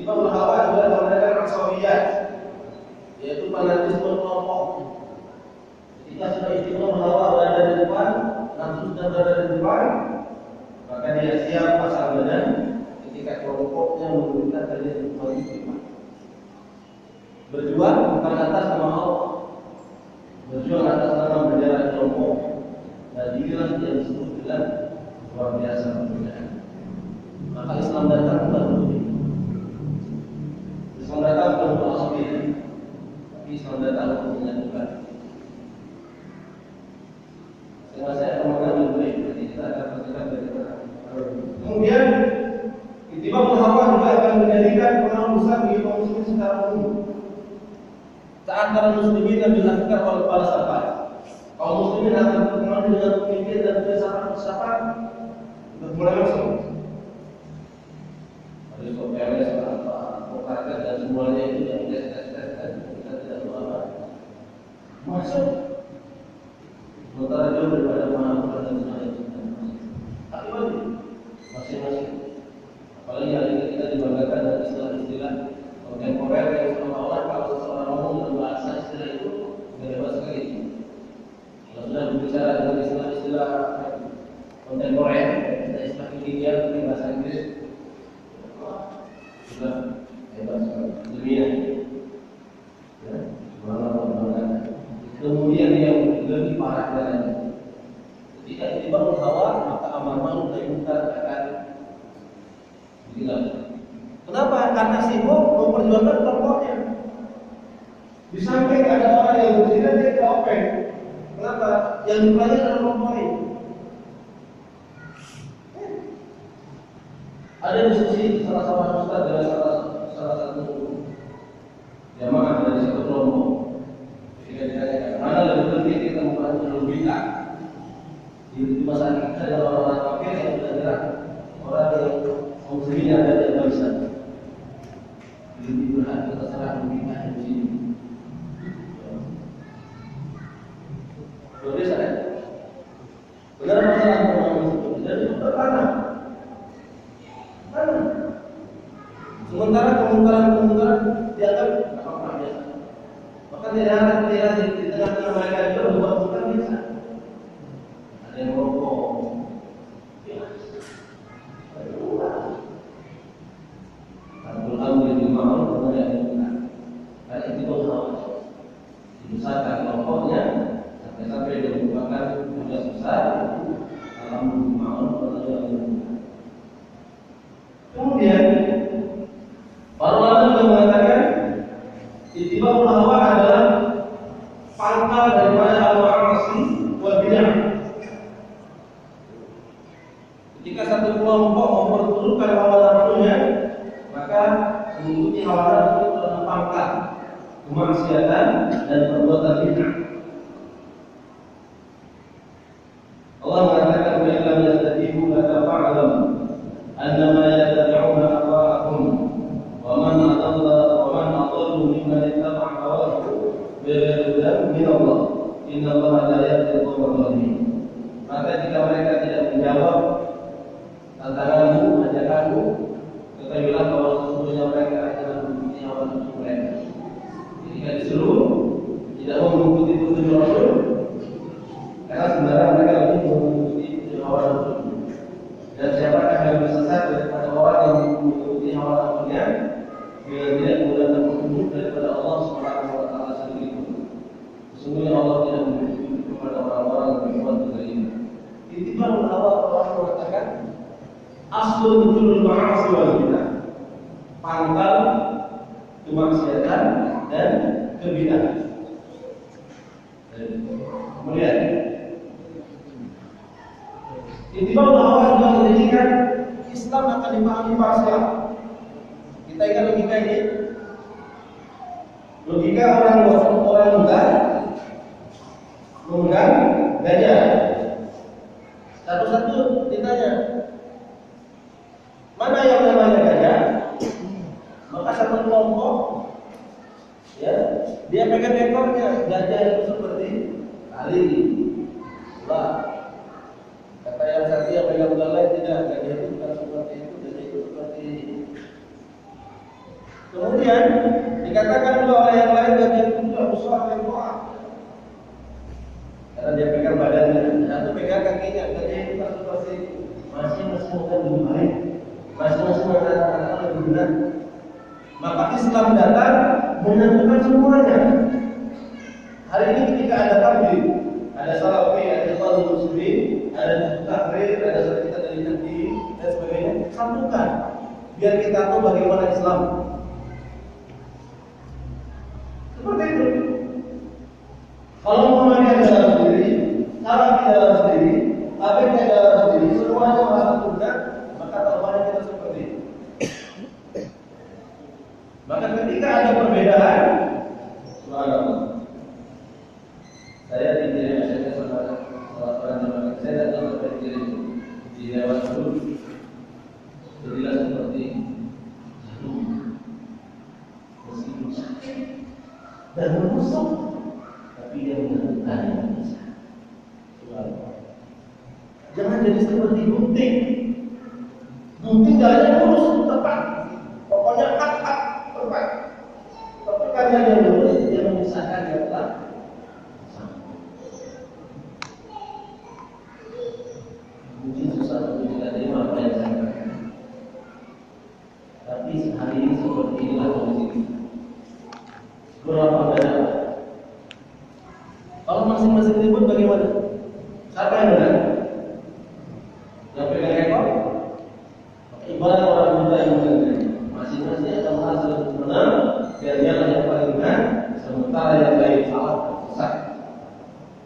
Ittiba'ul hawa juga menggunakan asawiyat, yaitu fanatisme kelompok. Ketika sudah ittiba'ul hawa berada di depan, nafsu sudah berada di depan, maka dia siap pasang badan ketika kelompoknya memberikan dari kewajiban. Berjuang bukan atas nama Allah, berjuang atas nama bendera kelompok. Dan inilah yang disebut dengan luar biasa perbedaan. Maka Islam datang bukan untuk itu. Islam datang bukan untuk asabiyah, tapi Islam datang untuk menyatukan. Saya akan mengambil baik, jadi kita akan bergerak dari mana. Kemudian ittiba'ul hawa juga akan menjadikan pengaruh besar bagi kaum muslimin secara umum. Saat para muslimin yang dilakukan oleh para sahabat, kaum muslimin akan berteman dengan pemimpin dan filsafat mulai masuk. Ada PNS, advokat dan semuanya itu yang kita tidak tahu apa. Masuk. Sementara jauh daripada pemahaman dan semuanya itu. Akibatnya masing-masing. Apalagi hari ini kita dibanggakan dengan istilah-istilah kontemporer yang seolah-olah kalau seseorang ngomong dengan bahasa istilah itu bebas sekali. Kalau sudah berbicara dengan istilah-istilah kontemporer, istilah kekinian seperti bahasa Inggris, sudah hebat sekali. Dunia, ya, mana. Kemudian yang lebih parah dari ketika dibangun hawa, maka amar ma'ruf nahi munkar akan hilang. Kenapa? Karena sibuk memperjuangkan kelompoknya. Di samping ada orang yang berzina, dia tidak open. Kenapa? Yang dipelajari adalah kelompoknya. Ada diskusi salah seorang ustaz dari salah satu jamaah dari satu kelompok. Ketika ditanyakan, mana lebih penting kita memperhatikan bid'ah? Di masa kita adalah orang-orang kafir yang sudah nyerah, orang yang muslimin yang ada di Afghanistan. Lebih berhati terserah bid'ah di sini. Luar biasa kan? Benar masalah orang itu jadi bertanah. Sementara kemungkaran dianggap apa biasa. Maka tidak di tengah-tengah mereka itu berbuat bukan biasa. Ada yang merokok, ya, ada orang. Tanpa ambil di ma'ruf ada yang benar. Karena itu hawa. Dibesarkan kelompoknya sampai dia merupakan tugas besar dalam ma'ruf ada yang benar. Kemudian para ulama juga mengatakan ittiba'ul hawa adalah pangkal daripada al-ma'asi wal bid'ah. Ketika satu kelompok memperturutkan hawa nafsunya, maka mengikuti hawa nafsu itu adalah pangkal kemaksiatan dan perbuatan bid'ah. Allah mengatakan wa illam yastatibu la fa'lam annama yattabi'una ahwa'ahum wa man adallu mimman ittaba'a hawahu bighairi hudan min Allah inna Allah la yahdi al-qawma adh-dhalimin. Maka jika mereka tidak menjawab tantanganmu, ajakanmu, ketahuilah bahwa sesungguhnya mereka adalah mengikuti hawa nafsu mereka. Jika disuruh tidak mau mengikuti petunjuk Rasul, karena sebenarnya mereka lebih mengikuti hawa nafsu. Dan siapakah yang bersesat daripada orang yang mengikuti hawa nafsunya bila tidak menggunakan petunjuk daripada Allah Subhanahu wa taala sendiri. Sesungguhnya Allah tidak memberi kepada orang-orang yang berbuat kezaliman. Ittiba'ul hawa, Allah mengatakan aslun nuzulul ma'asi wal bid'ah. Pangkal kemaksiatan dan kebid'ahan. Kemudian ittiba'ul hawa juga menjadikan Islam akan dipahami parsial. Kita ingat logika ini. Logika orang mengundang gajah. Satu-satu ditanya, mana yang namanya gajah? Maka satu kelompok, ya, dia pegang ekornya. Gajah itu seperti tali, ular. Kata yang satu yang pegang ular lain, tidak, gajah itu bukan seperti itu, gajah itu seperti Kemudian dikatakan pula oleh yang lain dan yang kedua usaha yang doa. Karena dia pegang badannya, atau pegang kakinya, kakinya itu pasti masing-masing akan lebih baik, masing-masing akan lebih benar. Maka Islam datang menyatukan semuanya. Hari ini ketika ada tabligh, ada salafi, ada ikhwanul muslimin, ada tahrir, ada kita dari hati dan sebagainya, satukan biar kita tahu bagaimana Islam. Seperti itu. Kalau umpamanya dalam sendiri, salafi dalam sendiri, ABK dalam sendiri, semuanya merasa benar, maka tahuannya kita seperti itu. Maka ketika ada perbedaan, subhanallah. Saya dikirim SMS salah orang jemaah. Saya datang ke dikirim di lewat grup. Jadilah seperti meskipun sakit dan menusuk, tapi dia menentukan yang bisa. Jangan jadi seperti gunting. Gunting jalannya lurus tepat. Pokoknya hak tepat. Tapi karena dia lurus, dia memisahkan dia telah. Mungkin susah untuk kita terima apa yang saya katakan. Tapi hari ini seperti inilah kondisi kita. Berapa banyak? Kalau masing-masing ribut bagaimana? Siapa yang